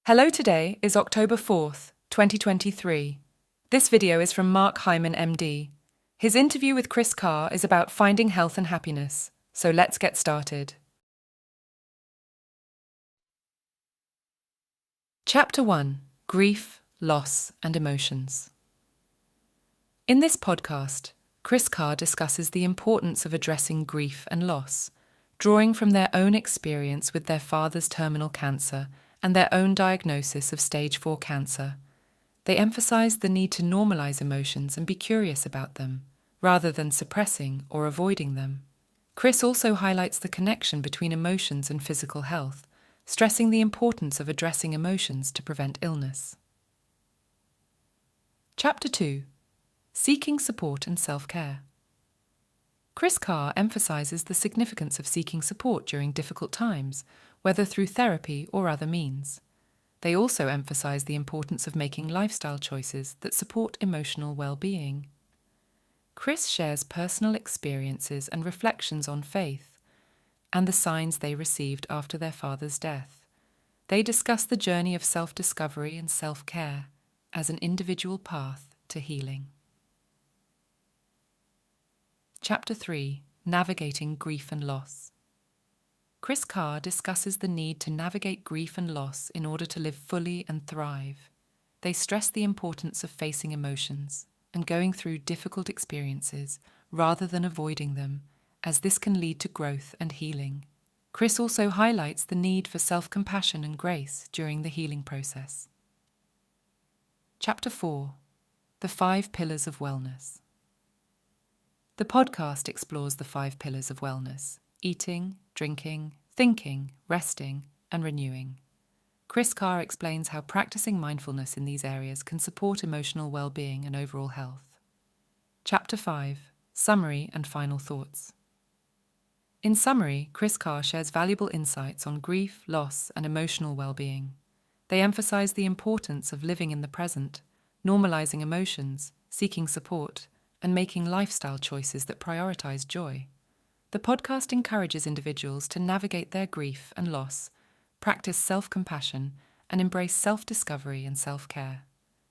Hello, today is October 4th, 2023. This video is from Mark Hyman, MD. His interview with Kris Carr is about finding health and happiness, so let's get started. Chapter 1: Grief, Loss, and Emotions. In this podcast, Kris Carr discusses the importance of addressing grief and loss, drawing from their own experience with their father's terminal cancer and their own diagnosis of stage 4 cancer. They emphasize the need to normalize emotions and be curious about them, rather than suppressing or avoiding them. Kris also highlights the connection between emotions and physical health, stressing the importance of addressing emotions to prevent illness. Chapter 2: Seeking Support and Self-Care. Kris Carr emphasizes the significance of seeking support during difficult times, whether through therapy or other means. They also emphasize the importance of making lifestyle choices that support emotional well-being. Kris shares personal experiences and reflections on faith and the signs they received after their father's death. They discuss the journey of self-discovery and self-care as an individual path to healing. Chapter 3: Navigating Grief and Loss. Kris Carr discusses the need to navigate grief and loss in order to live fully and thrive. They stress the importance of facing emotions and going through difficult experiences rather than avoiding them, as this can lead to growth and healing. Kris also highlights the need for self-compassion and grace during the healing process. Chapter 4: The 5 Pillars of Wellness. The podcast explores the 5 pillars of wellness: eating, drinking, thinking, resting, and renewing. Kris Carr explains how practicing mindfulness in these areas can support emotional well-being and overall health. Chapter 5: Summary and Final Thoughts. In summary, Kris Carr shares valuable insights on grief, loss, and emotional well-being. They emphasize the importance of living in the present, normalizing emotions, seeking support, and making lifestyle choices that prioritize joy. The podcast encourages individuals to navigate their grief and loss, practice self-compassion, and embrace self-discovery and self-care.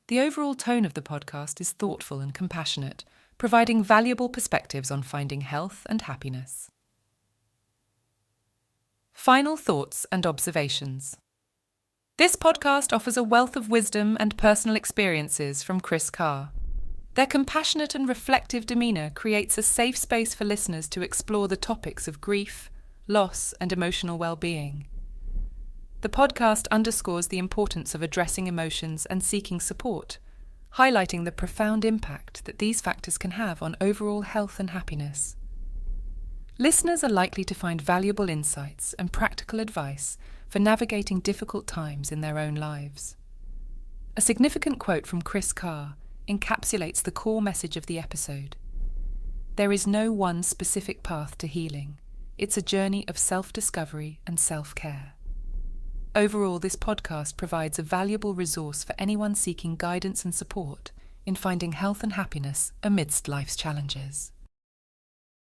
The overall tone of the podcast is thoughtful and compassionate, providing valuable perspectives on finding health and happiness. Final thoughts and observations. This podcast offers a wealth of wisdom and personal experiences from Kris Carr. Their compassionate and reflective demeanor creates a safe space for listeners to explore the topics of grief, loss, and emotional well-being. The podcast underscores the importance of addressing emotions and seeking support, highlighting the profound impact that these factors can have on overall health and happiness. Listeners are likely to find valuable insights and practical advice for navigating difficult times in their own lives. A significant quote from Kris Carr encapsulates the core message of the episode. There is no one specific path to healing. It's a journey of self-discovery and self-care. Overall, this podcast provides a valuable resource for anyone seeking guidance and support in finding health and happiness amidst life's challenges.